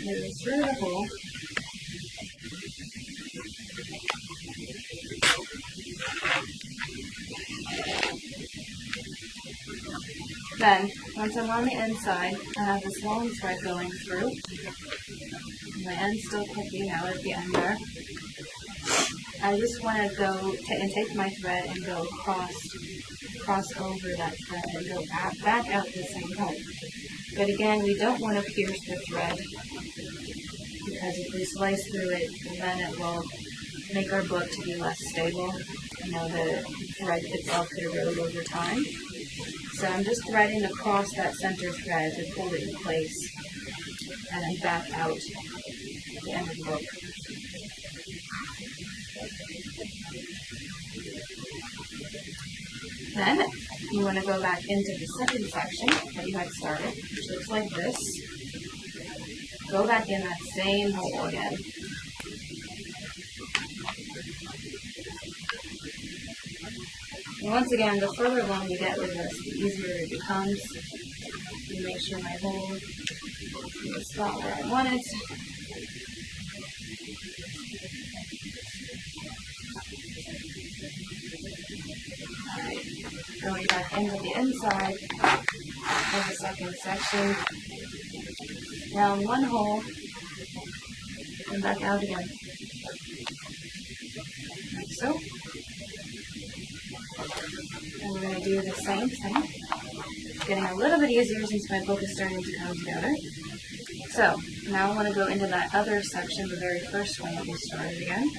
Move through the hole. Then, once I'm on the inside, I have this long thread going through. My end's still poking out at the end there. I just want to go and take my thread and go cross over that thread and go back out the same hole. But again, we don't want to pierce the thread because if we slice through it, then it will make our book to be less stable. You know, the thread itself could erode over time. So I'm just threading across that center thread to hold it in place and then back out at the end of the book. Then you want to go back into the second section that you had started, which looks like this. Go back in that same hole again. And once again, the further along you get with this, the easier it becomes. You make sure my hole is in the spot where I want it. Alright, going back into the inside of the second section. Down one hole and back out again. Like so. And we're going to do the same thing. It's getting a little bit easier since my book is starting to come together. So, now I want to go into that other section, the very first one that we started again,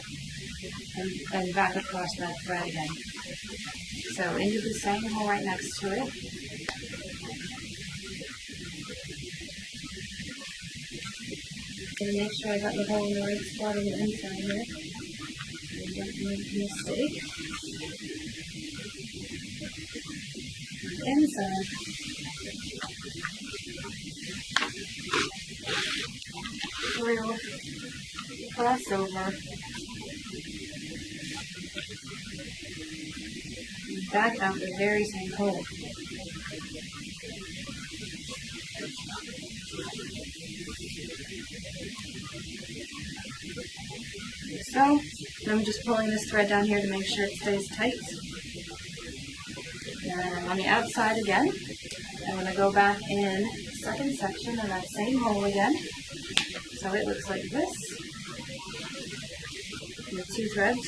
and back across that thread again. So, into the same hole right next to it. I'm going to make sure I got the hole in the right spot on the inside here. I don't make a mistake. Inside. Through. Cross over. Back out the very same hole. So, I'm just pulling this thread down here to make sure it stays tight. And I'm on the outside again. I'm going to go back in the second section in that same hole again. So it looks like this. With two threads.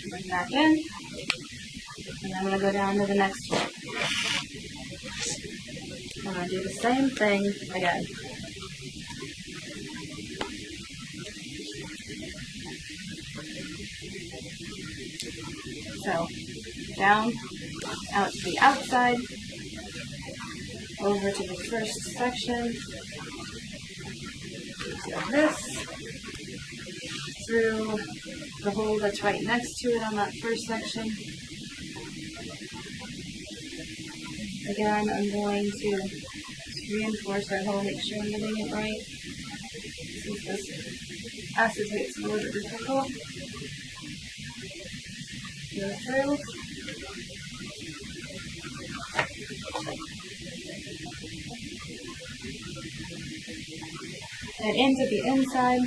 Bring back in. And I'm going to go down to the next one. I'm going to do the same thing again. So, down, out to the outside, over to the first section, like this, through the hole that's right next to it on that first section. Again, I'm going to reinforce that hole, make sure I'm getting it right. Since this acetate's a little bit difficult. Go through. And into the inside.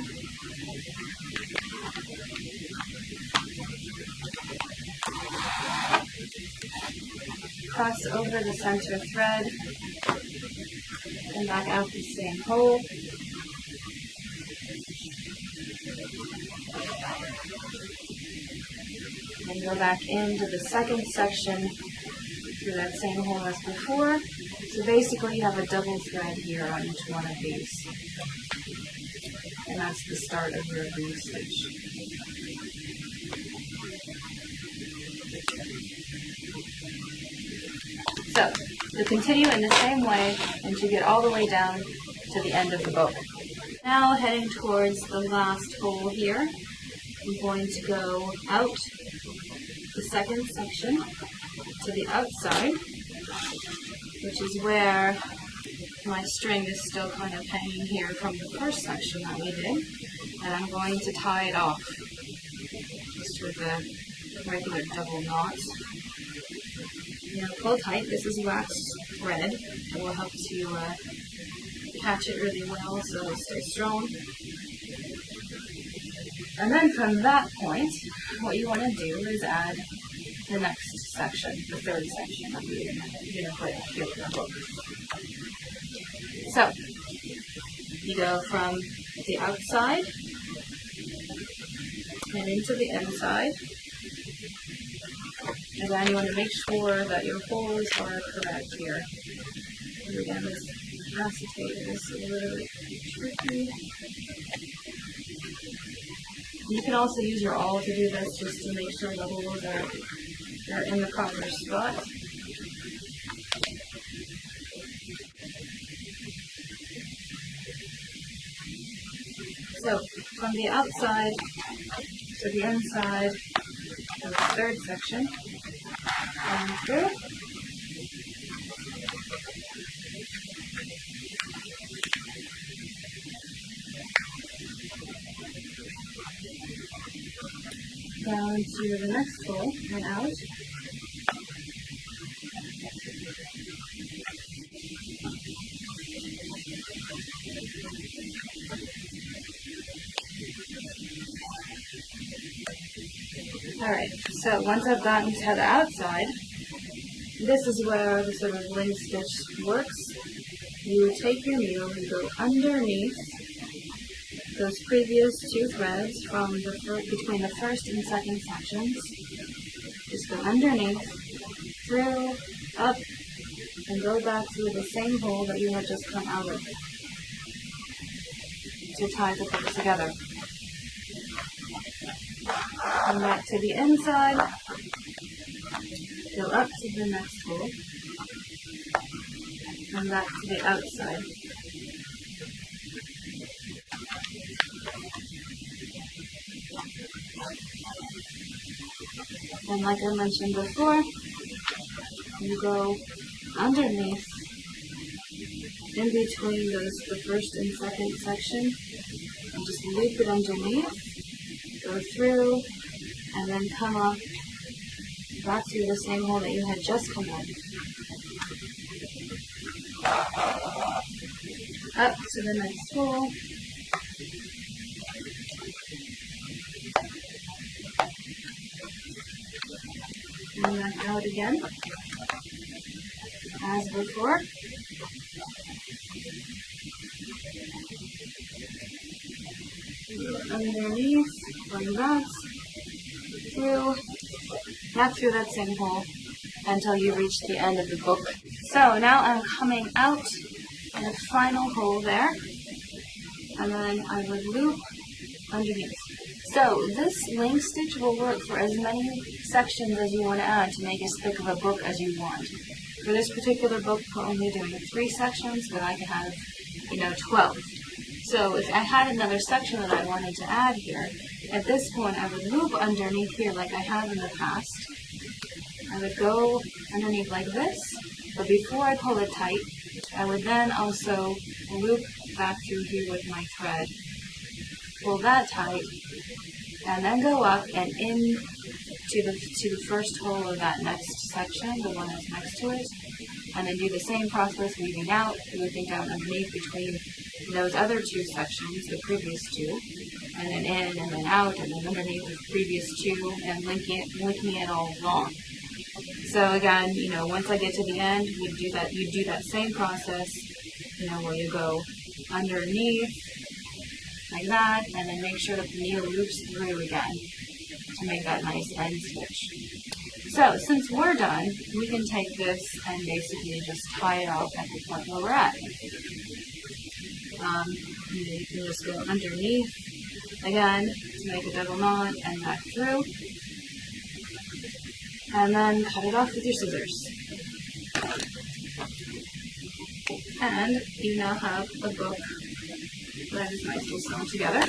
Cross over the center thread and back out the same hole. And go back into the second section through that same hole as before. So basically you have a double thread here on each one of these. And that's the start of your V-stitch. So, to continue in the same way and to get all the way down to the end of the book. Now heading towards the last hole here, I'm going to go out the second section to the outside, which is where my string is still kind of hanging here from the first section that we did. and I'm going to tie it off just with a regular double knot. Pull tight. This is waxed thread. It will help to catch it really well so it'll stay strong. And then from that point, what you want to do is add the next section, the third section that you're going to put here in the book. So, you go from the outside and into the inside. Again, you want to make sure that your holes are correct here. And again, this acetate is a little bit tricky. You can also use your awl to do this just to make sure the holes are in the proper spot. So, from the outside to the inside of the third section, and through. Down to the next hole and out. Alright, so once I've gotten to the outside, this is where the sort of link stitch works. You would take your needle and go underneath those previous two threads from between the first and second sections. Just go underneath, through, up, and go back through the same hole that you had just come out of to tie the book together. Come back to the inside, go up to the next hole, and back to the outside. And like I mentioned before, you go underneath, in between the first and second section, and just loop it underneath, go through, and then come up back through the same hole that you had just come in. Up to the next hole. And then out again, as before. Underneath, going back through that same hole until you reach the end of the book. So now I'm coming out in the final hole there, and then I would loop underneath. So this link stitch will work for as many sections as you want to add to make as thick of a book as you want. For this particular book, we're only doing 3 sections, but I can have, 12. So if I had another section that I wanted to add here, at this point I would loop underneath here like I have in the past. I would go underneath like this, but before I pull it tight, I would then also loop back through here with my thread, pull that tight, and then go up and in to the first hole of that next section, the one that's next to it, and then do the same process, weaving out, looping down underneath between those other 2 sections, the previous 2, and then in, and then out, and then underneath the previous 2, and linking it all along. So again, once I get to the end, you do that same process, where you go underneath, like that, and then make sure that the needle loops through again to make that nice end stitch. So since we're done, we can take this and basically just tie it off at the point where we're at. You can just go underneath again to make a double knot and back through, and then cut it off with your scissors. And you now have a book that is nicely sewn together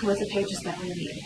with the pages that we need.